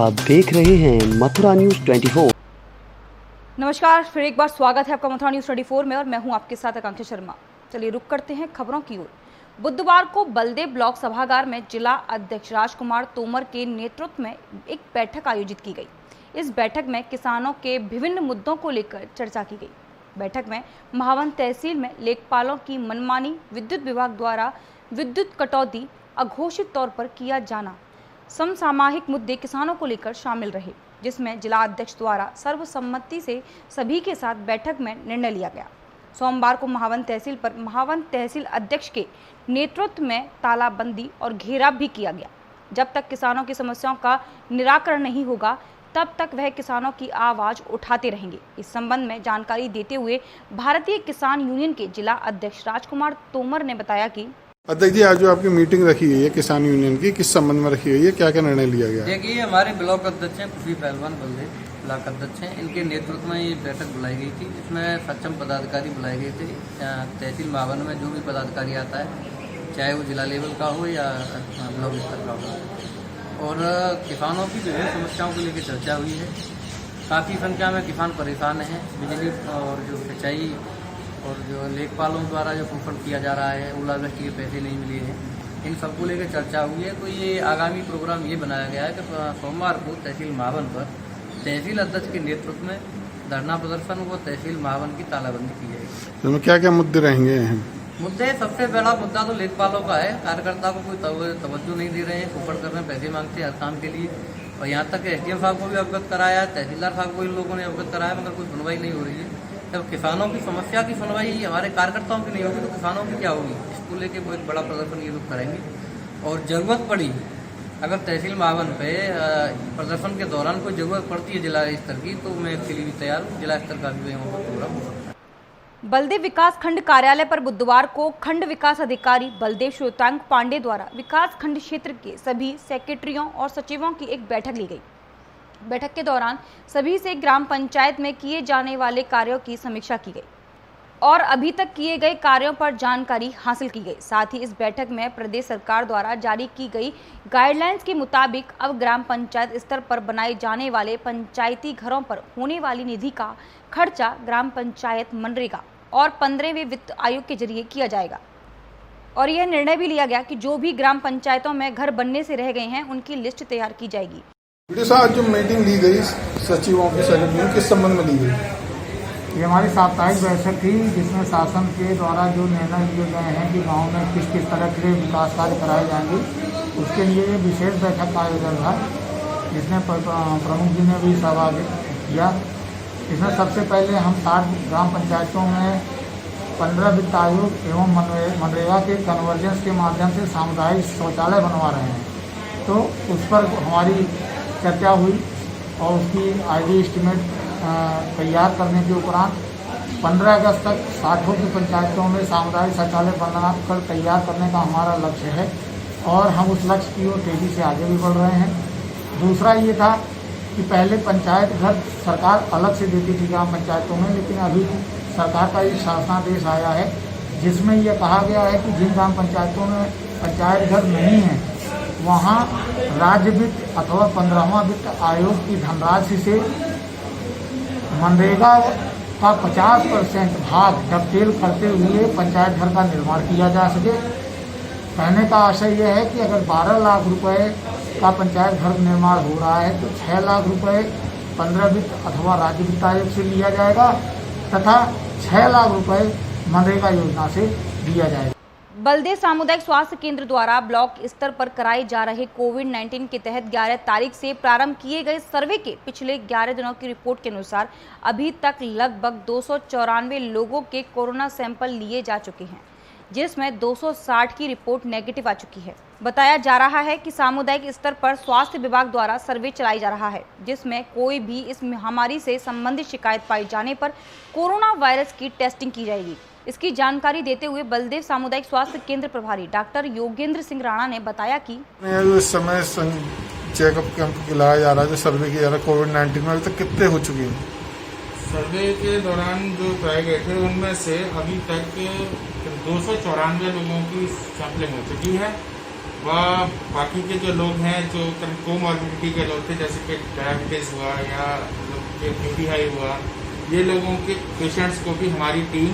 आप देख रहे हैं मथुरा न्यूज 24। नमस्कार, फिर एक बार स्वागत है आपका मथुरा न्यूज 24 में और मैं हूं आपके साथ आकांक्षा शर्मा। चलिए रुक करते हैं खबरों की ओर। बुधवार को बलदेव ब्लॉक सभागार में जिला अध्यक्ष राजकुमार तोमर के नेतृत्व में एक बैठक आयोजित की गई। इस बैठक में किसानों के विभिन्न मुद्दों को लेकर चर्चा की गई। बैठक में महावन तहसील में लेखपालों की मनमानी, विद्युत विभाग द्वारा विद्युत कटौती अघोषित तौर पर किया जाना, समसामयिक मुद्दे किसानों को लेकर शामिल रहे, जिसमें जिला अध्यक्ष द्वारा सर्वसम्मति से सभी के साथ बैठक में निर्णय लिया गया। सोमवार को महावन तहसील पर महावन तहसील अध्यक्ष के नेतृत्व में तालाबंदी और घेराव भी किया गया। जब तक किसानों की समस्याओं का निराकरण नहीं होगा तब तक वह किसानों की आवाज उठाते रहेंगे। इस संबंध में जानकारी देते हुए भारतीय किसान यूनियन के जिला अध्यक्ष राजकुमार तोमर ने बताया कि अध्यक्ष जी, आज जो आपकी मीटिंग रखी हुई है किसान यूनियन की, किस संबंध में रखी हुई है, क्या क्या निर्णय लिया गया? देखिए, हमारे ब्लॉक अध्यक्ष हैं खुशी पहलवान बलदेव, ब्लॉक अध्यक्ष हैं, इनके नेतृत्व में ये बैठक बुलाई गई थी। इसमें सक्षम पदाधिकारी बुलाए गए थे। तहसील महावन में जो भी पदाधिकारी आता है, चाहे वो जिला लेवल का हो या ब्लॉक स्तर का हो, और किसानों की विभिन्न समस्याओं को लेकर चर्चा हुई है। काफ़ी संख्या में किसान परेशान हैं। बिजली और जो सिंचाई और जो लेखपालों द्वारा जो शोषण किया जा रहा है, ओलावृष्टि के पैसे नहीं मिले हैं, इन सबको लेकर चर्चा हुई है। तो ये आगामी प्रोग्राम ये बनाया गया है कि सोमवार को तहसील महावन पर तहसील अध्यक्ष के नेतृत्व में धरना प्रदर्शन व तहसील महावन की तालाबंदी की जाएगी। तो क्या क्या मुद्दे रहेंगे? मुद्दे, सबसे पहला मुद्दा तो लेखपालों का है। कार्यकर्ता को कोई तवज्जो नहीं दे रहे हैं, शोषण कर रहे हैं, पैसे मांगते हैं हर काम के लिए। और यहाँ तक एसडीएम साहब को भी अवगत कराया, तहसीलदार साहब को इन लोगों ने अवगत कराया, मगर कोई सुनवाई नहीं हो रही है। जब किसानों की समस्या की सुनवाई हमारे कार्यकर्ताओं की नहीं होगी तो किसानों की क्या होगी? इसको लेके वो एक बड़ा प्रदर्शन ये लोग करेंगे। और ज़रूरत पड़ी, अगर तहसील महावन पे प्रदर्शन के दौरान कोई ज़रूरत पड़ती है जिला स्तर की, तो मैं इसके लिए भी तैयार हूँ। जिला स्तर का भी वहाँ पर प्रोग्राम हो सकता है। बलदेव विकास खंड कार्यालय पर बुधवार को खंड विकास अधिकारी बलदेव श्वेतांक पांडे द्वारा विकास खंड क्षेत्र के सभी सेक्रेटरियों और सचिवों की एक बैठक ली गई। बैठक के दौरान सभी से ग्राम पंचायत में किए जाने वाले कार्यों की समीक्षा की गई और अभी तक किए गए कार्यों पर जानकारी हासिल की गई। साथ ही इस बैठक में प्रदेश सरकार द्वारा जारी की गई गाइडलाइंस के मुताबिक अब ग्राम पंचायत स्तर पर बनाए जाने वाले पंचायती घरों पर होने वाली निधि का खर्चा ग्राम पंचायत मनरेगा और 15वें वित्त आयोग के जरिए किया जाएगा। और यह निर्णय भी लिया गया कि जो भी ग्राम पंचायतों में घर बनने से रह गए हैं उनकी लिस्ट तैयार की जाएगी। आज जो मीटिंग ली गई सचिवों की सेक्रेटरी, किस संबंध में ली गई? ये हमारी साप्ताहिक बैठक थी, जिसमें शासन के द्वारा जो निर्णय लिए गए हैं कि गांव में किस किस तरह के विकास कार्य कराए जाएंगे, उसके लिए ये विशेष बैठक का आयोजन था, जिसमें प्रमुख जी ने भी सहभाग किया। इसमें सबसे पहले हम 60 ग्राम पंचायतों में 15 वित्त आयोग एवं मनरेगा के कन्वर्जेंस के माध्यम से सामुदायिक शौचालय बनवा रहे हैं। तो उस पर हमारी चर्चा हुई और उसकी आईडी एस्टीमेट तैयार करने के उपरांत 15 अगस्त तक 60 की पंचायतों में सामुदायिक शौचालय बनाकर तैयार करने का हमारा लक्ष्य है और हम उस लक्ष्य की ओर तेज़ी से आगे भी बढ़ रहे हैं। दूसरा ये था कि पहले पंचायत घर सरकार अलग से देती थी ग्राम पंचायतों में, लेकिन अभी सरकार का एक शासनादेश आया है जिसमें यह कहा गया है कि जिन ग्राम पंचायतों में पंचायत घर नहीं है वहाँ राज्य वित्त अथवा 15वां वित्त आयोग की धनराशि से मनरेगा का 50% भाग डबटेल करते हुए पंचायत घर का निर्माण किया जा सके। कहने का आशय यह है कि अगर 12 लाख रुपए का पंचायत घर निर्माण हो रहा है तो 6 लाख रुपए 15 वित्त अथवा राज्य वित्त आयोग से लिया जाएगा तथा 6 लाख रुपए मनरेगा योजना से दिया जाएगा। बलदेव सामुदायिक स्वास्थ्य केंद्र द्वारा ब्लॉक स्तर पर कराए जा रहे कोविड-19 के तहत 11 तारीख से प्रारंभ किए गए सर्वे के पिछले 11 दिनों की रिपोर्ट के अनुसार अभी तक लगभग 294 लोगों के कोरोना सैंपल लिए जा चुके हैं, जिसमें 260 की रिपोर्ट नेगेटिव आ चुकी है। बताया जा रहा है कि सामुदायिक स्तर पर स्वास्थ्य विभाग द्वारा सर्वे चलाया जा रहा है, जिसमें कोई भी इस महामारी से संबंधित शिकायत पाई जाने पर कोरोना वायरस की टेस्टिंग की जाएगी। इसकी जानकारी देते हुए बलदेव सामुदायिक स्वास्थ्य केंद्र प्रभारी डॉक्टर योगेंद्र सिंह राणा ने बताया कि इस समय चेकअप कैंप खिलाया जा रहा है, जो सर्वे किया जा रहा है कोविड-19 में, अभी तक कितने हो चुके हैं? सर्वे के दौरान जो कराए गए थे उनमें से अभी तक 294 लोगों की सैंपलिंग हो चुकी है व बाकी के जो लोग हैं जो कोमॉर्बिडिटी के लोग थे, जैसे कि डायबिटीज हुआ या बीपीआई हुआ, ये लोगों के पेशेंट्स को भी हमारी टीम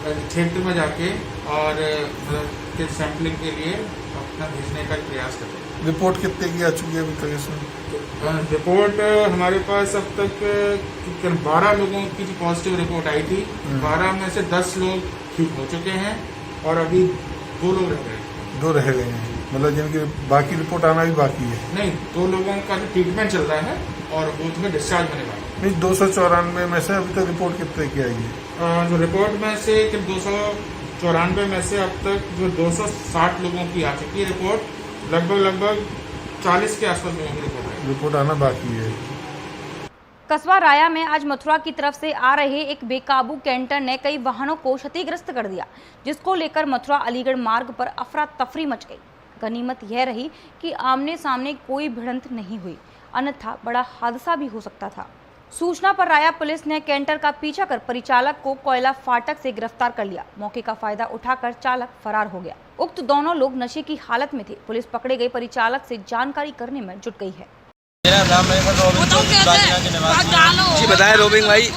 क्षेत्र में जाके और सैंपलिंग के लिए अपना भेजने का प्रयास कर रहे हैं। रिपोर्ट कितने की आ चुकी है अभी तक इसमें? रिपोर्ट हमारे पास अब तक 12 लोगों की जो पॉजिटिव रिपोर्ट आई थी, 12 में से 10 लोग ठीक हो चुके हैं और अभी 2 लोग रह गए। 2 रह गए हैं, मतलब जिनकी बाकी रिपोर्ट आना भी बाकी है? नहीं, 2 लोगों का जो ट्रीटमेंट चल रहा है और वो तुम्हें डिस्चार्ज होने वाला है। नहीं, 294 में से अभी तक रिपोर्ट कितने की आई है? जो रिपोर्ट में से 294 में से अब तक जो 260 लोगों की आ चुकी है रिपोर्ट, लगभग 40 के आसपास लोगों की रिपोर्ट आना बाकी है। कस्बा राया में आज मथुरा की तरफ से आ रहे एक बेकाबू कैंटर ने कई वाहनों को क्षतिग्रस्त कर दिया, जिसको लेकर मथुरा अलीगढ़ मार्ग पर अफरा तफरी मच गई। गनीमत यह रही कि आमने सामने कोई भिड़ंत नहीं हुई, अन्यथा बड़ा हादसा भी हो सकता था। सूचना पर राया पुलिस ने कैंटर का पीछा कर परिचालक को कोयला फाटक से गिरफ्तार कर लिया। मौके का फायदा उठाकर चालक फरार हो गया। उक्त दोनों लोग नशे की हालत में थे। पुलिस पकड़े गए परिचालक से जानकारी करने में जुट गई है। मेरा नाम है जी, बताएं रोबिंग भाई,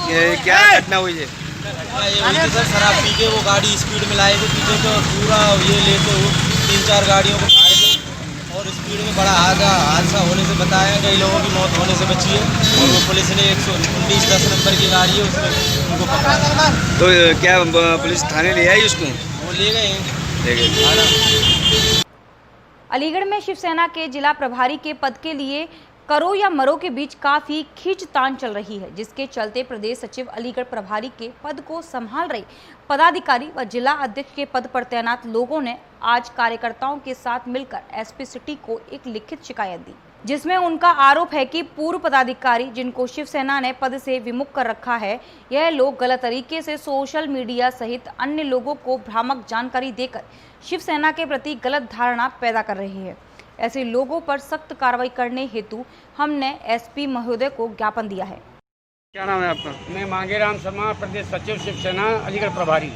क्या घटना हुई है? सर शराब पी के वो गाड़ी स्पीड में लाए थे, पीछे तो पूरा ये लेते हुए 3-4 गाड़ियों को मारे थे और स्पीड में बड़ा हादसा होने से बताया, कई लोगों की मौत होने से बची है और वो पुलिस ने 119-10 नंबर की गाड़ी है उसमें उनको पकड़ा। तो क्या पुलिस थाने ले आई उसको? वो ले गए। अलीगढ़ में शिवसेना के जिला प्रभारी के पद के लिए करो या मरो के बीच काफी खींचतान चल रही है, जिसके चलते प्रदेश सचिव अलीगढ़ प्रभारी के पद को संभाल रहे पदाधिकारी व जिला अध्यक्ष के पद पर तैनात लोगों ने आज कार्यकर्ताओं के साथ मिलकर एसपी सिटी को एक लिखित शिकायत दी, जिसमें उनका आरोप है कि पूर्व पदाधिकारी जिनको शिवसेना ने पद से विमुख कर रखा है, यह लोग गलत तरीके से सोशल मीडिया सहित अन्य लोगों को भ्रामक जानकारी देकर शिवसेना के प्रति गलत धारणा पैदा कर रहे हैं। ऐसे लोगों पर सख्त कार्रवाई करने हेतु हमने एसपी महोदय को ज्ञापन दिया है। क्या नाम है आपका? मैं मांगेराम शर्मा, प्रदेश सचिव शिवसेना अलीगढ़ प्रभारी।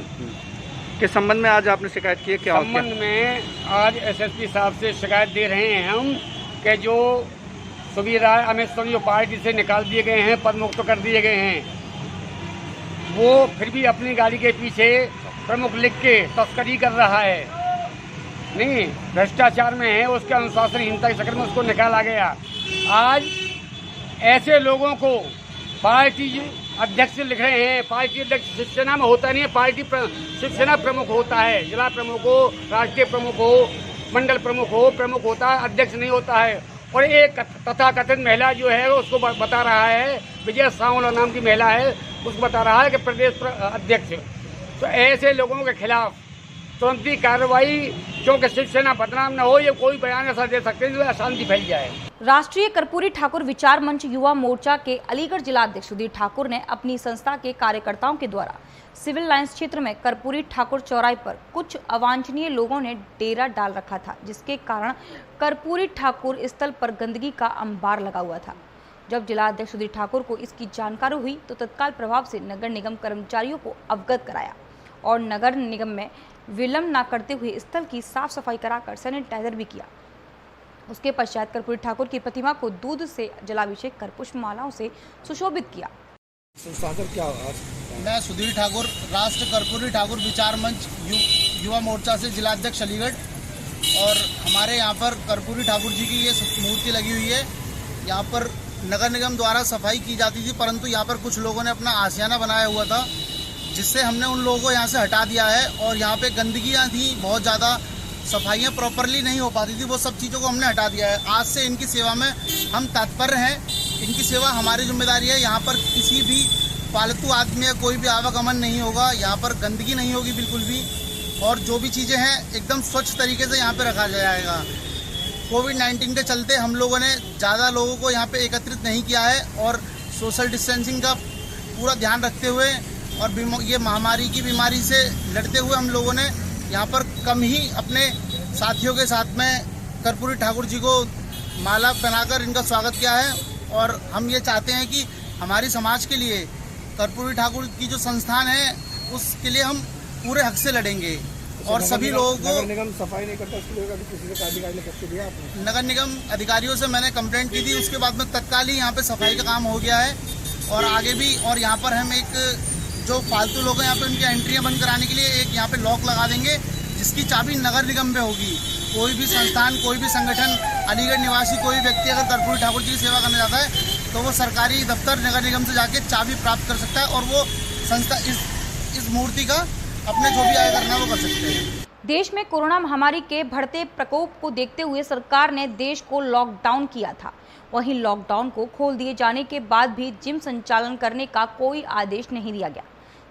किस संबंध में आज आपने शिकायत की है? क्या संबंध में आज एसएसपी साहब से शिकायत दे रहे हैं हम कि जो सुबीर राय अमेश्वरी जो पार्टी से निकाल दिए गए हैं, पद मुक्त कर दिए गए हैं, वो फिर भी अपनी गाड़ी के पीछे प्रमुख लिख के तस्करी कर रहा है। नहीं, भ्रष्टाचार में है, उसके अनुशासनहीनता के चक्कर में उसको निकाला गया। आज ऐसे लोगों को पार्टी अध्यक्ष लिख रहे हैं। पार्टी अध्यक्ष शिवसेना में होता नहीं है, पार्टी शिवसेना प्रमुख होता है, जिला प्रमुख हो, राष्ट्रीय प्रमुख हो, मंडल प्रमुख होता है, अध्यक्ष नहीं होता है। और एक तथाकथित महिला जो है उसको बता रहा है, विजय सांवला नाम की महिला है, उसको बता रहा है कि प्रदेश अध्यक्ष। तो ऐसे लोगों के खिलाफ तुरंत ही कार्रवाई, क्योंकि शिवसेना बदनाम न हो, ये कोई बयान ऐसा दे सकते हैं जो अशांति फैल जाए। राष्ट्रीय कर्पूरी ठाकुर विचार मंच युवा मोर्चा के अलीगढ़ जिला अध्यक्ष सुधीर ठाकुर ने अपनी संस्था के कार्यकर्ताओं के द्वारा सिविल लाइंस क्षेत्र में कर्पूरी ठाकुर चौराहे पर कुछ अवांछनीय लोगों ने डेरा डाल रखा था, जिसके कारण कर्पूरी ठाकुर स्थल पर गंदगी का अंबार लगा हुआ था। जब जिला अध्यक्ष सुधीर ठाकुर को इसकी जानकारी हुई तो तत्काल प्रभाव से नगर निगम कर्मचारियों को अवगत कराया और नगर निगम में विलंब न करते हुए स्थल की साफ सफाई कराकर सैनिटाइजर भी किया। उसके पश्चात कर्पूरी ठाकुर की प्रतिमा को दूध से जलाभिषेक कर पुष्पमालाओं से सुशोभित किया। मैं सुधीर ठाकुर, राष्ट्र कर्पूरी ठाकुर विचार मंच युवा मोर्चा से जिलाध्यक्ष अलीगढ़, और हमारे यहाँ पर कर्पूरी ठाकुर जी की ये मूर्ति लगी हुई है। यहाँ पर नगर निगम द्वारा सफाई की जाती थी, परंतु यहाँ पर कुछ लोगों ने अपना आशियाना बनाया हुआ था, जिससे हमने उन लोगों को यहाँ से हटा दिया है। और यहाँ पे गंदगियाँ थी बहुत ज़्यादा, सफाइयाँ प्रॉपरली नहीं हो पाती थी, वो सब चीज़ों को हमने हटा दिया है। आज से इनकी सेवा में हम तत्पर हैं, इनकी सेवा हमारी जिम्मेदारी है। यहाँ पर किसी भी फालतू आदमी या कोई भी आवागमन नहीं होगा, यहाँ पर गंदगी नहीं होगी बिल्कुल भी, और जो भी चीज़ें हैं एकदम स्वच्छ तरीके से यहाँ पर रखा जाएगा। कोविड-19 के चलते हम लोगों ने ज़्यादा लोगों को यहाँ पर एकत्रित नहीं किया है और सोशल डिस्टेंसिंग का पूरा ध्यान रखते हुए और ये महामारी की बीमारी से लड़ते हुए हम लोगों ने यहाँ पर कम ही अपने साथियों के साथ में कर्पूरी ठाकुर जी को माला पहनाकर इनका स्वागत किया है। और हम ये चाहते हैं कि हमारी समाज के लिए कर्पूरी ठाकुर की जो संस्थान है उसके लिए हम पूरे हक से लड़ेंगे। और सभी लोगों को नगर निगम सफाई नहीं करता, उसके लिए किसी से अधिकारी ने करके दिया आपने? नगर निगम अधिकारियों से मैंने कंप्लेंट की थी, उसके बाद में तत्काल ही यहाँ पे सफाई का काम हो गया है। और आगे भी, और यहाँ पर हम एक जो फालतू लोग हैं यहाँ पे उनकी एंट्रियाँ बंद कराने के लिए एक यहाँ पे लॉक लगा देंगे, जिसकी चाबी नगर निगम में होगी। कोई भी संस्थान, कोई भी संगठन, अलीगढ़ निवासी कोई व्यक्ति अगर कर्पूरी ठाकुर जी की सेवा करने जाता है तो वो सरकारी दफ्तर नगर निगम से जाके चाबी प्राप्त कर सकता है और वो संस्था इस मूर्ति का अपने जो भी आय करना वो कर सकते हैं। देश में कोरोना महामारी के बढ़ते प्रकोप को देखते हुए सरकार ने देश को लॉकडाउन किया था। वहीं लॉकडाउन को खोल दिए जाने के बाद भी जिम संचालन करने का कोई आदेश नहीं दिया गया,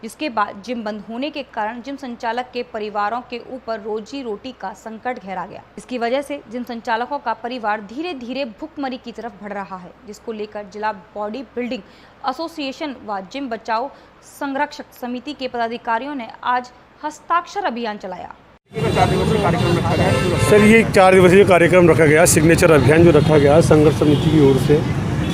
जिसके बाद जिम बंद होने के कारण जिम संचालक के परिवारों के ऊपर रोजी रोटी का संकट गहरा गया। इसकी वजह से जिम संचालकों का परिवार धीरे धीरे भुखमरी की तरफ बढ़ रहा है, जिसको लेकर जिला बॉडी बिल्डिंग एसोसिएशन व जिम बचाओ संरक्षक समिति के पदाधिकारियों ने आज हस्ताक्षर अभियान चलाया। सर, ये 4 दिवसीय कार्यक्रम रखा गया, सिग्नेचर अभियान जो रखा गया संघर्ष समिति की ओर से।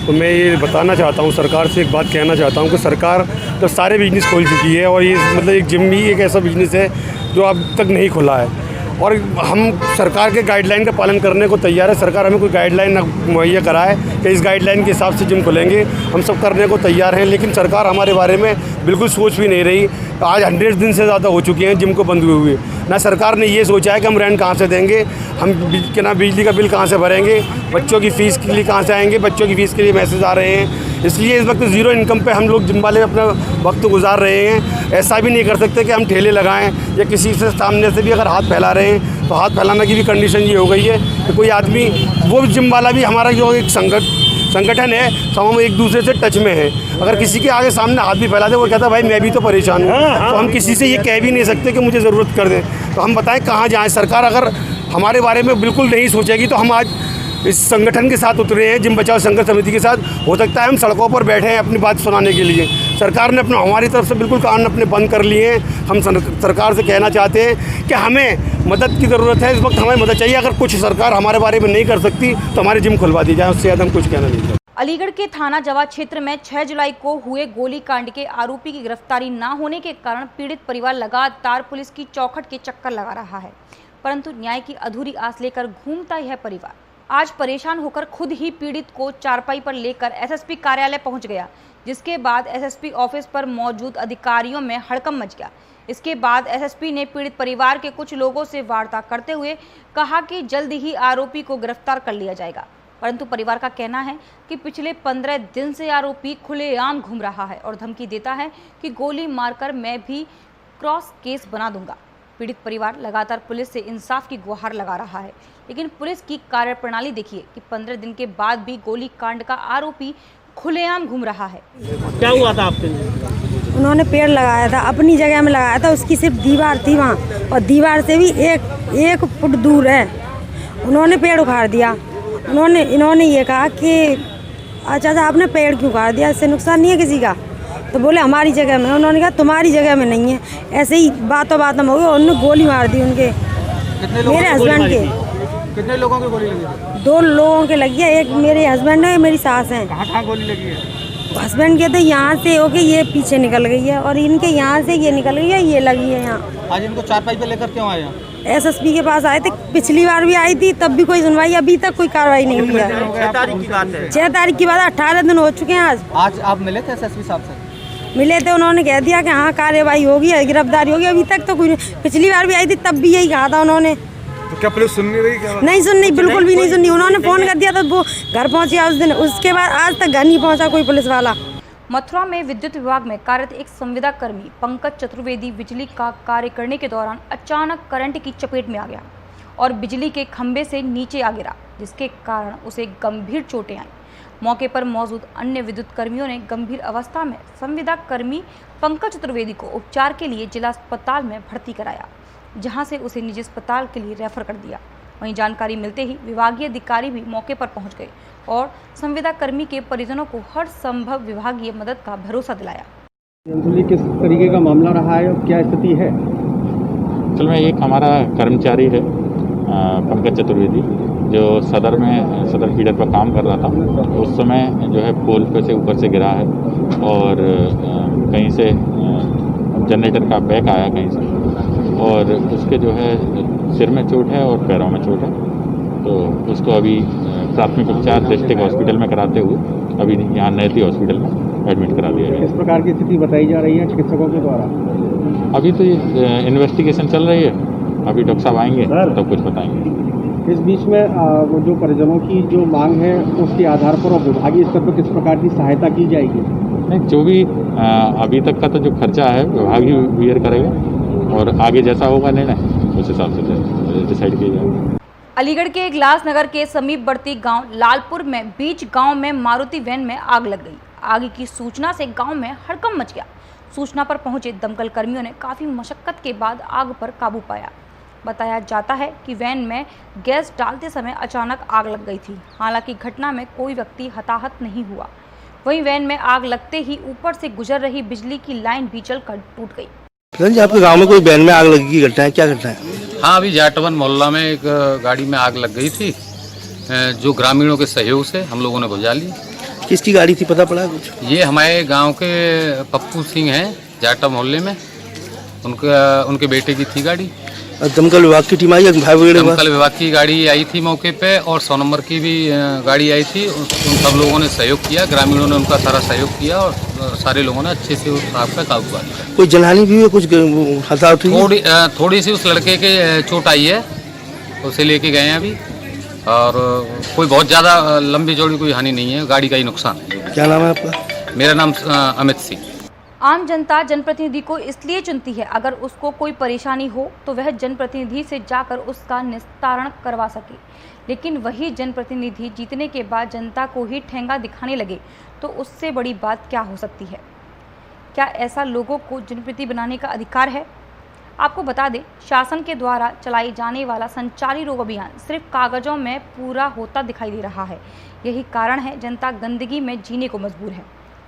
तो मैं ये बताना चाहता हूँ, सरकार से एक बात कहना चाहता हूँ कि सरकार तो सारे बिजनेस खोल चुकी है और ये मतलब एक जिम भी एक ऐसा बिजनेस है जो अब तक नहीं खुला है और हम सरकार के गाइडलाइन का पालन करने को तैयार है। सरकार हमें कोई गाइडलाइन मुहैया कराए कि इस गाइडलाइन के हिसाब से जिम खुलेंगे, हम सब करने को तैयार हैं, लेकिन सरकार हमारे बारे में बिल्कुल सोच भी नहीं रही। आज 100 दिन से ज़्यादा हो चुके हैं जिम को बंद हुए। ना सरकार ने ये सोचा है कि हम रेंट कहाँ से देंगे, हम ना बिजली का बिल कहाँ से भरेंगे, बच्चों की फ़ीस के लिए कहाँ से आएंगे, बच्चों की फ़ीस के लिए मैसेज आ रहे हैं। इसलिए इस वक्त ज़ीरो इनकम पे हम लोग जिम वाले अपना वक्त गुजार रहे हैं। ऐसा भी नहीं कर सकते कि हम ठेले लगाएं या किसी से सामने से भी अगर हाथ फैला रहे हैं तो हाथ फैलाने की भी कंडीशन ये हो गई है कि कोई आदमी, वो जिम वाला भी हमारा जो एक संगठन है, सब हम एक दूसरे से टच में है। अगर किसी के आगे सामने हाथ भी फैला दे, वो कहता है भाई मैं भी तो परेशान हूँ। तो हम किसी से ये कह भी नहीं सकते कि मुझे ज़रूरत कर दें। तो हम बताएं कहाँ जाएँ। सरकार अगर हमारे बारे में बिल्कुल नहीं सोचेगी तो हम आज इस संगठन के साथ उतरे हैं, जिम बचाओ संघर्ष समिति के साथ। हो सकता है हम सड़कों पर बैठे हैं अपनी बात सुनाने के लिए। सरकार ने हमारी तरफ से बिल्कुल कान अपने बंद कर लिए हैं। हम सरकार से कहना चाहते हैं कि हमें मदद की ज़रूरत है, इस वक्त हमें मदद चाहिए। अगर कुछ सरकार हमारे बारे में नहीं कर सकती तो हमारी जिम खुलवा दी जाए, उससे ज़्यादा हम कुछ कहना नहीं चाहते। अलीगढ़ के थाना जवा क्षेत्र में 6 जुलाई को हुए गोलीकांड के आरोपी की गिरफ्तारी न होने के कारण पीड़ित परिवार लगातार पुलिस की चौखट के चक्कर लगा रहा है, परंतु न्याय की अधूरी आस लेकर घूमता यह परिवार आज परेशान होकर खुद ही पीड़ित को चारपाई पर लेकर एसएसपी कार्यालय पहुंच गया, जिसके बाद एसएसपी ऑफिस पर मौजूद अधिकारियों में हड़कंप मच गया। इसके बाद एसएसपी ने पीड़ित परिवार के कुछ लोगों से वार्ता करते हुए कहा कि जल्द ही आरोपी को गिरफ्तार कर लिया जाएगा, परंतु परिवार का कहना है कि पिछले 15 दिन से आरोपी खुलेआम घूम रहा है और धमकी देता है कि गोली मारकर मैं भी क्रॉस केस बना दूंगा। पीड़ित परिवार लगातार पुलिस से इंसाफ की गुहार लगा रहा है, लेकिन पुलिस की कार्यप्रणाली देखिए कि 15 दिन के बाद भी गोलीकांड का आरोपी खुलेआम घूम रहा है। क्या हुआ था आपके लिए? उन्होंने पेड़ लगाया था, अपनी जगह में लगाया था, उसकी सिर्फ दीवार थी वहाँ, और दीवार से भी एक फुट दूर है। उन्होंने पेड़ उखाड़ दिया। इन्होंने ये कहा कि अच्छा आपने पेड़ क्यों उखाड़ दिया, इससे नुकसान नहीं है किसी का। तो बोले हमारी जगह में। उन्होंने कहा तुम्हारी जगह में नहीं है। ऐसे ही बातों में हो गई, उन्होंने गोली मार दी उनके, मेरे हस्बैंड के। कितने लोगों की गोली लगी थी? 2 लोगों के लगी है, एक मेरे हस्बैंड है, मेरी सास है। कहाँ गोली लगी है? हस्बैंड के तो यहाँ से होके ये पीछे निकल गई है और इनके यहाँ से ये निकल गई है, ये लगी है यहाँ। आज इनको चारपाई पे लेकर क्यों आए? एसएसपी के पास आए थे, पिछली बार भी आई थी, तब भी कोई सुनवाई, अभी तक कोई कार्रवाई नहीं हुई है। 6 तारीख की बात है। 6 तारीख की बात, 18 दिन हो चुके हैं आज। आज आप मिले थे एसएसपी साहब से? मिले थे, उन्होंने कह दिया कि हाँ कार्रवाई होगी, गिरफ्तारी होगी। अभी तक तो कोई, पिछली बार भी आई थी तब भी यही कहा था उन्होंने। तो क्या पुलिस सुन नहीं रही? क्या नहीं सुननी, बिल्कुल भी नहीं सुननी। उन्होंने फोन कर दिया तो वो घर पहुंची उस दिन, उसके बाद आज तक घर नहीं पहुंचा कोई पुलिस वाला। मथुरा में विद्युत विभाग में कार्यरत एक संविदा कर्मी पंकज चतुर्वेदी बिजली का कार्य करने के दौरान अचानक करंट की चपेट में आ गया और बिजली के खंभे से नीचे आ गिरा, जिसके कारण उसे गंभीर चोटें आईं। मौके पर मौजूद अन्य विद्युत कर्मियों ने गंभीर अवस्था में संविदा कर्मी पंकज चतुर्वेदी को उपचार के लिए जिला अस्पताल में भर्ती कराया, जहां से उसे निजी अस्पताल के लिए रेफर कर दिया। वहीं जानकारी मिलते ही विभागीय अधिकारी भी मौके पर पहुंच गए और संविदा कर्मी के परिजनों को हर संभव विभागीय मदद का भरोसा दिलाया। किस तरीके का मामला रहा है और क्या स्थिति है? असल में एक हमारा कर्मचारी है पंकज चतुर्वेदी, जो सदर फीडर पर काम कर रहा था। उस समय जो है पोल पे से ऊपर से गिरा है और कहीं से जनरेटर का बैक आया कहीं से, और उसके जो है सिर में चोट है और पैरों में चोट है। तो उसको अभी प्राथमिक उपचार डिस्ट्रिक्ट हॉस्पिटल में कराते हुए अभी यहाँ नैती हॉस्पिटल में एडमिट करा दिया गया। किस प्रकार की स्थिति बताई जा रही है चिकित्सकों के द्वारा? अभी तो ये इन्वेस्टिगेशन चल रही है, अभी डॉक्टर साहब आएंगे तब कुछ बताएंगे। इस बीच में वो जो परिजनों की जो मांग है उसके आधार पर और विभागीय स्तर पर किस प्रकार की सहायता की जाएगी? नहीं, जो भी अभी तक का तो जो खर्चा है विभाग ही बियर करेगा और आगे जैसा होगा निर्णय उस हिसाब से डिसाइड किया जाएगा। अलीगढ़ के ग्लास नगर के समीपवर्ती गांव लालपुर में बीच गांव में मारुति वैन में आग लग गई। आग की सूचना से गांव में हड़कंप मच गया। सूचना पर पहुंचे दमकल कर्मियों ने काफी मशक्कत के बाद आग पर काबू पाया। बताया जाता है कि वैन में गैस डालते समय अचानक आग लग गई थी। हालांकि घटना में कोई व्यक्ति हताहत नहीं हुआ। वहीं वैन में आग लगते ही ऊपर से गुजर रही बिजली की लाइन भी जलकर टूट गई। आपके गांव में कोई वैन में आग लगी की घटना है, क्या घटना है? हाँ, अभी जाटवन मोहल्ला में एक गाड़ी में आग लग गई थी, जो ग्रामीणों के सहयोग से हम लोगों ने बुझा ली। किसकी गाड़ी थी, पता पड़ा कुछ? ये हमारे गांव के पप्पू सिंह हैं, जाटा मोहल्ले में, उनके बेटे की थी गाड़ी। दमकल विभाग की टीम आई है? दमकल विभाग की गाड़ी आई थी मौके पे और 100 नंबर की भी गाड़ी आई थी। उन सब लोगों ने सहयोग किया, ग्रामीणों ने उनका सारा सहयोग किया और सारे लोगों ने अच्छे से उस आग पर काबू पा लिया। कोई जनहानि भी हुई, कुछ हताहत हुई? थोड़ी सी उस लड़के के चोट आई है, उसे लेके गए हैं अभी, और कोई बहुत ज़्यादा लंबी चौड़ी कोई हानि नहीं है, गाड़ी का ही नुकसान है। क्या नाम है आपका? मेरा नाम अमित सिंह। आम जनता जनप्रतिनिधि को इसलिए चुनती है अगर उसको कोई परेशानी हो तो वह जनप्रतिनिधि से जाकर उसका निस्तारण करवा सके, लेकिन वही जनप्रतिनिधि जीतने के बाद जनता को ही ठेंगा दिखाने लगे तो उससे बड़ी बात क्या हो सकती है? क्या ऐसा लोगों को जनप्रतिनिधि बनाने का अधिकार है? आपको बता दें, शासन के द्वारा चलाई जाने वाला संचारी रोग अभियान सिर्फ कागजों में पूरा होता दिखाई दे रहा है। यही कारण है जनता गंदगी में जीने को मजबूर है।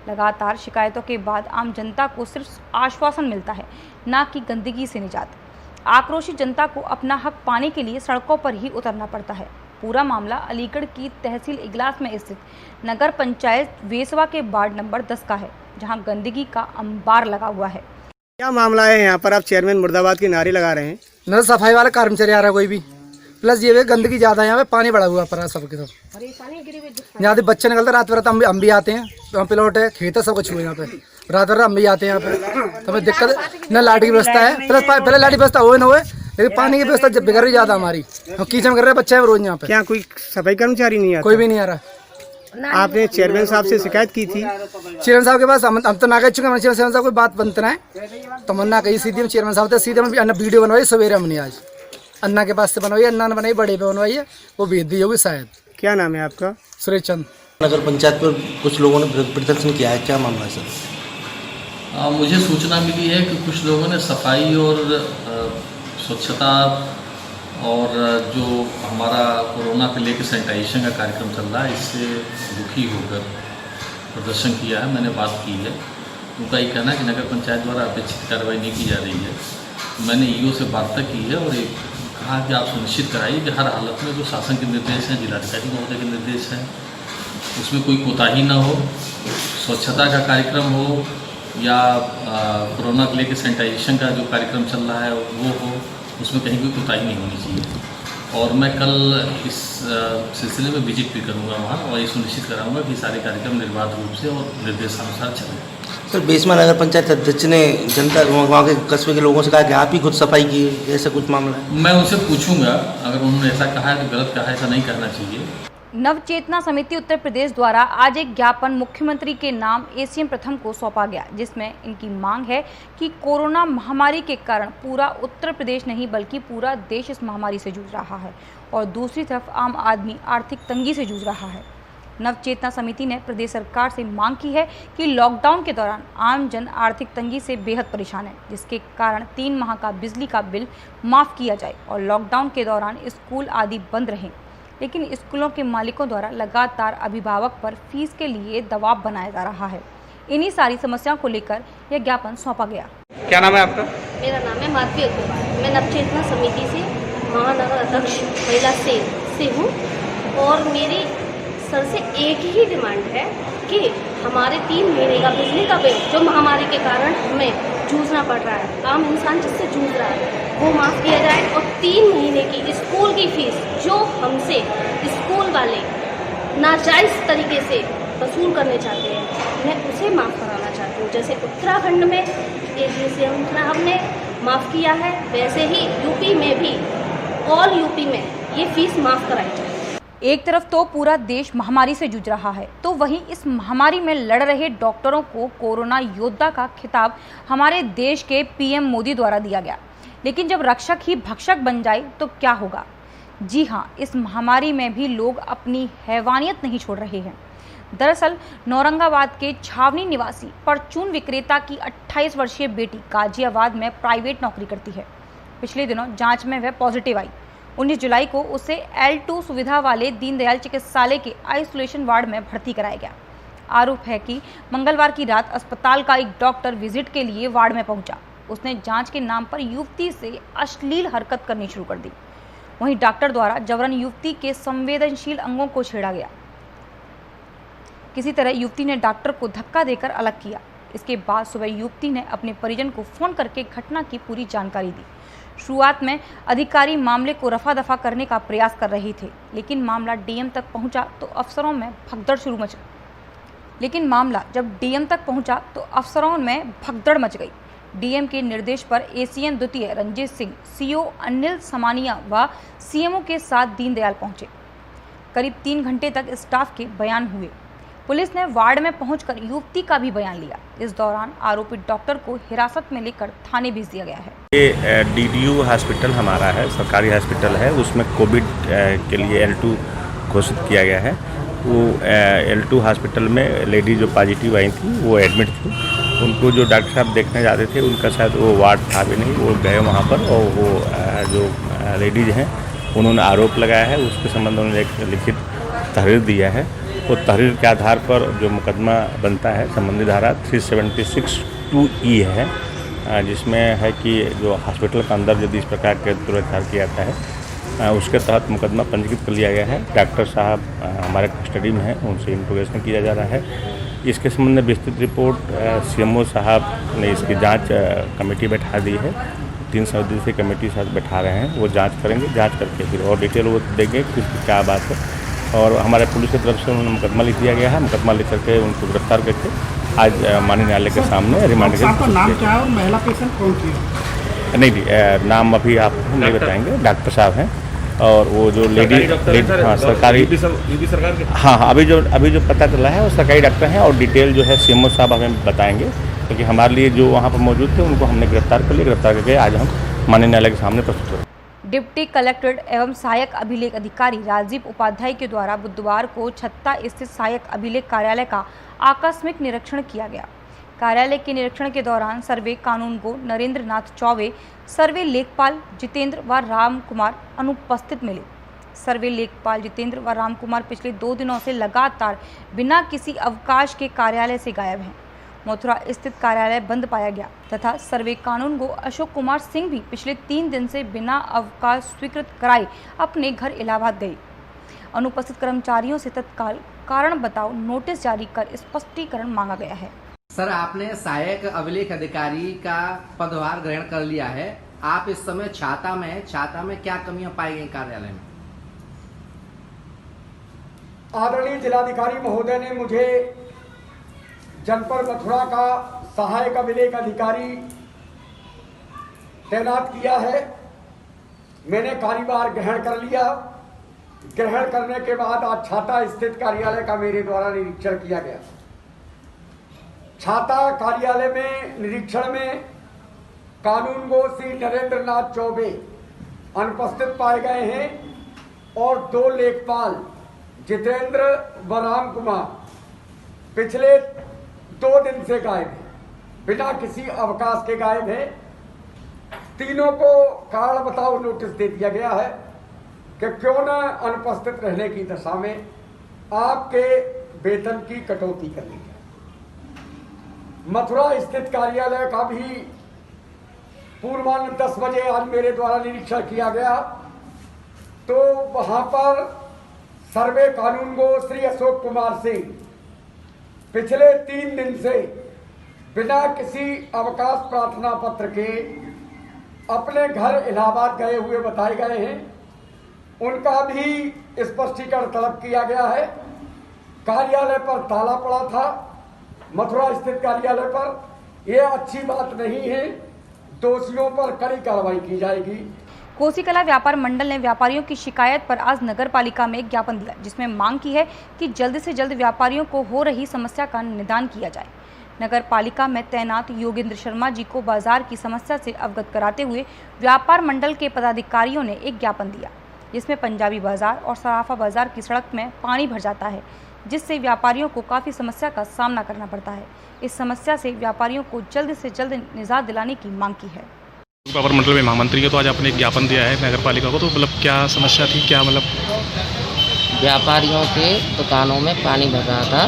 लगातार शिकायतों के बाद आम जनता को सिर्फ आश्वासन मिलता है, ना कि गंदगी से निजात। आक्रोशित जनता को अपना हक पाने के लिए सड़कों पर ही उतरना पड़ता है। पूरा मामला अलीगढ़ की तहसील इगलास में स्थित नगर पंचायत वेसवा के वार्ड नंबर 10 का है, जहां गंदगी का अंबार लगा हुआ है। क्या मामला है यहाँ पर? आप चेयरमैन मुर्दाबाद की नारे लगा रहे हैं, न सफाई वाला कर्मचारी आ रहा है कोई भी, प्लस ये गंदगी ज्यादा है यहाँ पे, पानी बड़ा हुआ पर सबके सब, यहाँ से बच्चे निकलते रात भर, हम भी आते हैं, तो प्लॉट है, खेत है, सब कुछ हुए यहाँ पे, रात भर हम भी आते हैं यहाँ पे, तो हमें दिक्कत न लाइट की व्यवस्था है, प्लस पहले लाइट की व्यवस्था हो न हो, लेकिन पानी की व्यवस्था बिगड़ रही ज्यादा हमारी, हम कीचड़ कर रहे हैं बच्चे हैं रोज यहाँ पे। क्या कोई सफाई कर्मचारी नहीं है? कोई भी नहीं आ रहा। आपने चेयरमैन साहब से शिकायत की थी? चेयरमैन साहब के पास हम तो ना कह चुके हैं, चेयरमैन साहब कोई बात बनते है तो मन्ना कही सीधी चेयरमैन साहब सीधे हमने वीडियो बनवाई सवेरे, हमने आज अन्ना के पास से बनवाई, अन्ना ने बनाई, बड़े पे बनवाई है, वो भेज दी होगी शायद। क्या नाम है आपका? सुरेश चंद। नगर पंचायत पर कुछ लोगों ने प्रदर्शन किया है, क्या मामला है सर? मुझे सूचना मिली है कि कुछ लोगों ने सफाई और स्वच्छता और जो हमारा कोरोना को लेकर सैनिटाइजेशन का कार्यक्रम चल रहा है, इससे दुखी होकर प्रदर्शन किया है। मैंने बात की है, उनका ये कहना है कि नगर पंचायत द्वारा अपेक्षित कार्रवाई नहीं की जा रही है। मैंने ईओ से वार्ता की है और कहा कि आप सुनिश्चित कराइए कि हर हालत में जो शासन के निर्देश हैं, जिलाधिकारी महोदय के निर्देश हैं, उसमें कोई कोताही ना हो, स्वच्छता का कार्यक्रम हो या कोरोना को लेकर सैनिटाइजेशन का जो कार्यक्रम चल रहा है वो हो, उसमें कहीं कोई कोताही नहीं होनी चाहिए। और मैं कल इस सिलसिले में विजिट भी करूंगा वहाँ और ये सुनिश्चित कराऊंगा कि सारे कार्यक्रम निर्बाध रूप से और निर्देशानुसार चलें। सर, बेसमा नगर पंचायत अध्यक्ष ने जनता वहाँ के कस्बे के लोगों से कहा कि आप ही खुद सफाई की, ऐसा कुछ मामला है? मैं उनसे पूछूंगा, अगर उन्होंने ऐसा कहा है तो गलत कहा है, ऐसा नहीं करना चाहिए। नवचेतना समिति उत्तर प्रदेश द्वारा आज एक ज्ञापन मुख्यमंत्री के नाम एसीएम प्रथम को सौंपा गया, जिसमें इनकी मांग है कि कोरोना महामारी के कारण पूरा उत्तर प्रदेश नहीं बल्कि पूरा देश इस महामारी से जूझ रहा है और दूसरी तरफ आम आदमी आर्थिक तंगी से जूझ रहा है। नवचेतना समिति ने प्रदेश सरकार से मांग की है कि लॉकडाउन के दौरान आम जन आर्थिक तंगी से बेहद परेशान है, जिसके कारण 3 माह का बिजली का बिल माफ़ किया जाए और लॉकडाउन के दौरान स्कूल आदि बंद रहें। लेकिन स्कूलों के मालिकों द्वारा लगातार अभिभावक पर फीस के लिए दबाव बनाया जा रहा है। इन्हीं सारी समस्याओं को लेकर यह ज्ञापन सौंपा गया। क्या नाम है आपका? मेरा नाम है माधवी अग्रवाल। मैं नवचेतना समिति से महानगर अध्यक्ष महिला से हूँ और मेरी सर से एक ही डिमांड है कि हमारे 3 महीने का बिजली का बिल जो महामारी के कारण हमें जूझना पड़ रहा है, आम इंसान जिससे जूझ रहा है, वो माफ़ किया जाए और 3 महीने की स्कूल की फीस जो हमसे स्कूल वाले नाजायज़ तरीके से वसूल करने चाहते हैं, मैं उसे माफ़ कराना चाहती हूँ। जैसे उत्तराखंड में AGCM साहब ने माफ़ किया है, वैसे ही यूपी में भी, ऑल यूपी में ये फीस माफ़ कराई जाए। एक तरफ तो पूरा देश महामारी से जूझ रहा है, तो वहीं इस महामारी में लड़ रहे डॉक्टरों को कोरोना योद्धा का खिताब हमारे देश के PM मोदी द्वारा दिया गया। लेकिन जब रक्षक ही भक्षक बन जाए तो क्या होगा? जी हाँ, इस महामारी में भी लोग अपनी हैवानियत नहीं छोड़ रहे हैं। दरअसल औरंगाबाद के छावनी निवासी परचून विक्रेता की 28 वर्षीय बेटी गाजियाबाद में प्राइवेट नौकरी करती है। पिछले दिनों जांच में वह पॉजिटिव आई। 19 जुलाई को उसे L2 सुविधा वाले दीनदयाल चिकित्सालय के आइसोलेशन वार्ड में भर्ती कराया गया। आरोप है कि मंगलवार की रात अस्पताल का एक डॉक्टर विजिट के लिए वार्ड में पहुंचा। उसने जांच के नाम पर युवती से अश्लील हरकत करनी शुरू कर दी। वहीं डॉक्टर द्वारा जबरन युवती के संवेदनशील अंगों को छेड़ा गया। किसी तरह युवती ने डॉक्टर को धक्का देकर अलग किया। इसके बाद सुबह युवती ने अपने परिजन को फोन करके घटना की पूरी जानकारी दी। शुरुआत में अधिकारी मामले को रफा दफा करने का प्रयास कर रहे थे, लेकिन मामला DM तक पहुंचा तो अफसरों में भगदड़ मच गई। DM के निर्देश पर ACM द्वितीय रंजीत सिंह, CO अनिल समानिया व CMO के साथ दीनदयाल पहुंचे। करीब 3 घंटे तक स्टाफ के बयान हुए। पुलिस ने वार्ड में पहुंचकर युवती का भी बयान लिया। इस दौरान आरोपित डॉक्टर को हिरासत में लेकर थाने भेज दिया गया है। ये DDU हॉस्पिटल हमारा है, सरकारी हॉस्पिटल है, उसमें कोविड के लिए L2 घोषित किया गया है। वो L2 हॉस्पिटल में लेडी जो पॉजिटिव आई थी वो एडमिट थी। उनको जो डॉक्टर साहब देखने जाते थे उनका शायद वो वार्ड था भी नहीं, वो गए वहाँ पर और वो जो लेडीज हैं उन्होंने आरोप लगाया है। उसके संबंध में एक लिखित तहरीर दिया है। तो तहरीर के आधार पर जो मुकदमा बनता है संबंधित धारा 376(2)E है, जिसमें है कि जो हॉस्पिटल के अंदर यदि इस प्रकार के दुराचार किया जाता है उसके तहत मुकदमा पंजीकृत कर लिया गया है। डॉक्टर साहब हमारे कस्टडी में हैं, उनसे इंट्रोगेशन किया जा रहा है। इसके संबंध में विस्तृत रिपोर्ट CMO साहब ने इसकी जांच कमेटी बैठा दी है। 3 सदस्यीय कमेटी साथ बैठा रहे हैं, वो जांच करेंगे। जांच करके फिर और डिटेल वो देंगे कि क्या बात है। और हमारे पुलिस की तरफ से उन्होंने मुकदमा लिख दिया गया है। मुकदमा लिख करके उनको गिरफ्तार करके आज माननीय न्यायालय के सामने रिमांड के लिए। नाम क्या है और महिला पेशेंट कौन थी? नहीं, नाम अभी आप नहीं बताएंगे। डॉक्टर साहब हैं और वो जो लेडी हाँ सरकारी सरकार के हाँ अभी जो पता चला है वो सरकारी डॉक्टर हैं और डिटेल जो है CMO साहब हमें बताएंगे, क्योंकि हमारे लिए जो वहाँ पर मौजूद थे उनको हमने गिरफ्तार कर लिया। गिरफ्तार करके आज हम माननीय न्यायालय के सामने प्रस्तुत हुए। डिप्टी कलेक्टर एवं सहायक अभिलेख अधिकारी राजीव उपाध्याय के द्वारा बुधवार को छत्ता स्थित सहायक अभिलेख कार्यालय का आकस्मिक निरीक्षण किया गया। कार्यालय के निरीक्षण के दौरान सर्वे कानूनगो नरेंद्र नाथ चौबे, सर्वे लेखपाल जितेंद्र व राम कुमार अनुपस्थित मिले। सर्वे लेखपाल जितेंद्र व राम कुमार पिछले 2 दिनों से लगातार बिना किसी अवकाश के कार्यालय से गायब हैं। मथुरा स्थित कार्यालय बंद पाया गया तथा सर्वे कानूनगो अशोक कुमार सिंह भी पिछले 3 दिन से बिना अवकाश स्वीकृत कराए अपने घर इलाहाबाद गए। अनुपस्थित कर्मचारियों से तत्काल कारण बताओ नोटिस जारी कर स्पष्टीकरण मांगा गया है। सर, आपने सहायक अभिलेख अधिकारी का पदभार ग्रहण कर लिया है। आप इस समय छाता में क्या कमियां पाई गई कार्यालय में? आदरणीय जिलाधिकारी महोदय ने मुझे जनपद मथुरा का सहायक अभिलेख अधिकारी तैनात किया है। मैंने कार्यभार ग्रहण कर लिया। ग्रहण करने के बाद आज छाता स्थित कार्यालय का मेरे द्वारा निरीक्षण किया गया। छाता कार्यालय में निरीक्षण में कानूनगो श्री नरेंद्र नाथ चौबे अनुपस्थित पाए गए हैं और 2 लेखपाल जितेंद्र व राम कुमार पिछले 2 दिन से गायब हैं, बिना किसी अवकाश के गायब हैं। तीनों को कारण बताओ नोटिस दे दिया गया है कि क्यों न अनुपस्थित रहने की दशा में आपके वेतन की कटौती करनी है। मथुरा स्थित कार्यालय का भी पूर्वान्ह 10 बजे आज मेरे द्वारा निरीक्षण किया गया तो वहां पर सर्वे कानूनगो श्री अशोक कुमार सिंह पिछले 3 दिन से बिना किसी अवकाश प्रार्थना पत्र के अपने घर इलाहाबाद गए हुए बताए गए हैं। उनका भी स्पष्टीकरण तलब किया गया है। कार्यालय पर ताला पड़ा था, मथुरा स्थित कार्यालय पर। यह अच्छी बात नहीं है। दोषियों पर कड़ी कार्रवाई की जाएगी। कोसी कला व्यापार मंडल ने व्यापारियों की शिकायत पर आज नगर पालिका में एक ज्ञापन दिया, जिसमें मांग की है कि जल्द से जल्द व्यापारियों को हो रही समस्या का निदान किया जाए। नगर पालिका में तैनात योगेंद्र शर्मा जी को बाजार की समस्या से अवगत कराते हुए व्यापार मंडल के पदाधिकारियों ने एक ज्ञापन दिया, जिसमें पंजाबी बाजार और सराफा बाजार की सड़क में पानी भर जाता है, जिससे व्यापारियों को काफ़ी समस्या का सामना करना पड़ता है। इस समस्या से व्यापारियों को जल्द से जल्द निजात दिलाने की मांग की है। व्यापार मंडल में महामंत्री को तो आज आपने एक ज्ञापन दिया है नगर पालिका को, तो मतलब क्या समस्या थी, क्या मतलब? व्यापारियों के दुकानों में पानी भर रहा था।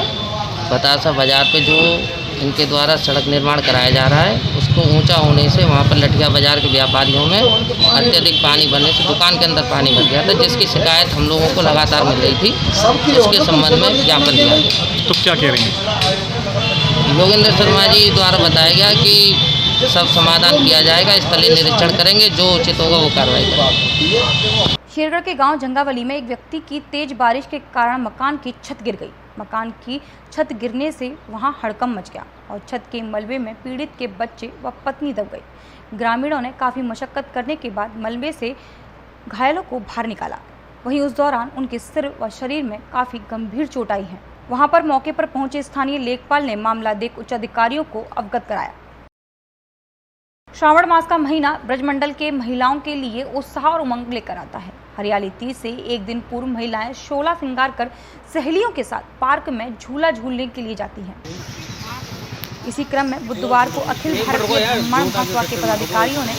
बतासा बाजार पे जो इनके द्वारा सड़क निर्माण कराया जा रहा है, उसको ऊंचा होने से वहाँ पर लठिया बाजार के व्यापारियों में अत्यधिक पानी भरने से दुकान के अंदर पानी भर गया था, जिसकी शिकायत हम लोगों को लगातार मिल रही थी। उसके संबंध में ज्ञापन दिया गया। तो क्या कह रहे हैं? योगेंद्र शर्मा जी द्वारा बताया गया कि सब समाधान किया जाएगा, स्थलीय निरीक्षण करेंगे, जो उचित होगा वो कार्रवाई करेंगे। शेरगढ़ के गांव जंगावली में एक व्यक्ति की तेज बारिश के कारण मकान की छत गिर गई। मकान की छत गिरने से वहां हड़कंप मच गया और छत के मलबे में पीड़ित के बच्चे व पत्नी दब गई। ग्रामीणों ने काफ़ी मशक्कत करने के बाद मलबे से घायलों को बाहर निकाला। वहीं उस दौरान उनके सिर व शरीर में काफ़ी गंभीर चोट आई है। वहां पर मौके पर पहुंचे स्थानीय लेखपाल ने मामला देख उच्च अधिकारियों को अवगत कराया। श्रावण मास का महीना ब्रजमंडल के महिलाओं के लिए उत्साह और उमंग लेकर आता है। हरियाली तीज से एक दिन पूर्व महिलाएं शोला श्रृंगार कर सहेलियों के साथ पार्क में झूला झूलने के लिए जाती हैं। इसी क्रम में बुधवार को अखिल भारतीय ब्राह्मण महासभा के पदाधिकारियों ने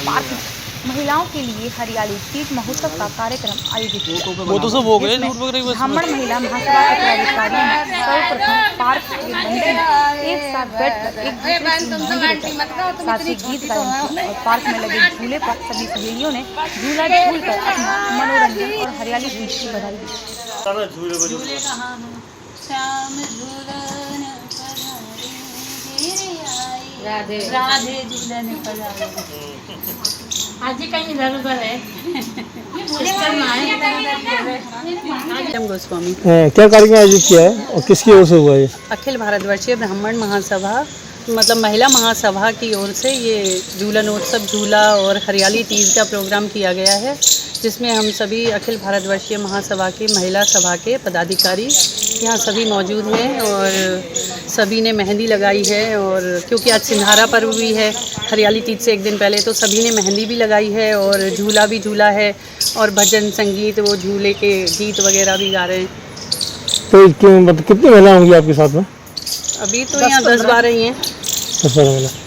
पार्क में महिलाओं के लिए हरियाली तीज महोत्सव का कार्यक्रम आयोजित किया। ब्राह्मण महिला महासभा के पदाधिकारियों ने सर्वप्रथम पार्क के मंदिर में एक साथ बैठकर एक दूसरे की साथ ही गीत गायन किया और पार्क में लगे झूले पर सभी सहेलियों ने झूला झूलकर अपना मनोरंजन और हरियाली तीज की बधाई दी। राधे राधे आज कहीं इधर उधर है। गोस्वामी क्या कार्यक्रम आयोजित किया है और किसकी ओर से हुआ है? अखिल भारतवर्षीय ब्राह्मण महासभा मतलब महिला महासभा की ओर से ये झूलन उत्सव झूला और हरियाली तीज का प्रोग्राम किया गया है, जिसमें हम सभी अखिल भारतवर्षीय महासभा के महिला सभा के पदाधिकारी यहाँ सभी मौजूद हैं और सभी ने मेहंदी लगाई है। और क्योंकि आज सिंधारा पर्व भी है हरियाली तीज से एक दिन पहले, तो सभी ने मेहंदी भी लगाई है और झूला भी झूला है और भजन संगीत वो झूले के गीत वगैरह भी गा रहे हैं। तो कितनी महिला होंगी आपके साथ में? अभी तो यहाँ 10-12 ही हैं।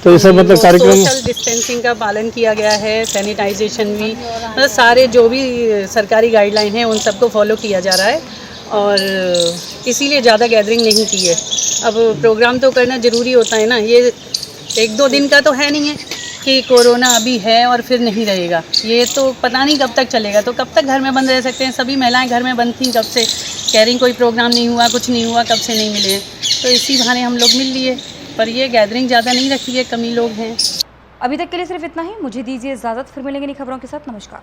तो ये सब मतलब कार्यक्रम सोशल डिस्टेंसिंग का पालन किया गया है, सैनिटाइजेशन भी, मतलब सारे जो भी सरकारी गाइडलाइन हैं उन सबको फॉलो किया जा रहा है और इसीलिए ज़्यादा गैदरिंग नहीं की है। अब प्रोग्राम तो करना ज़रूरी होता है ना, ये 1-2 दिन का तो है नहीं है कि कोरोना अभी है और फिर नहीं रहेगा, ये तो पता नहीं कब तक चलेगा। तो कब तक घर में बंद रह सकते हैं? सभी महिलाएं घर में बंद थीं कब से, कह रही कोई प्रोग्राम नहीं हुआ, कुछ नहीं हुआ, कब से नहीं मिले हैं। तो इसी बहाने हम लोग मिल लिए, पर ये गैदरिंग ज़्यादा नहीं रखी है, कम ही लोग हैं। अभी तक के लिए सिर्फ इतना ही। मुझे दीजिए इजाज़त, फिर मिलेंगे नई खबरों के साथ। नमस्कार।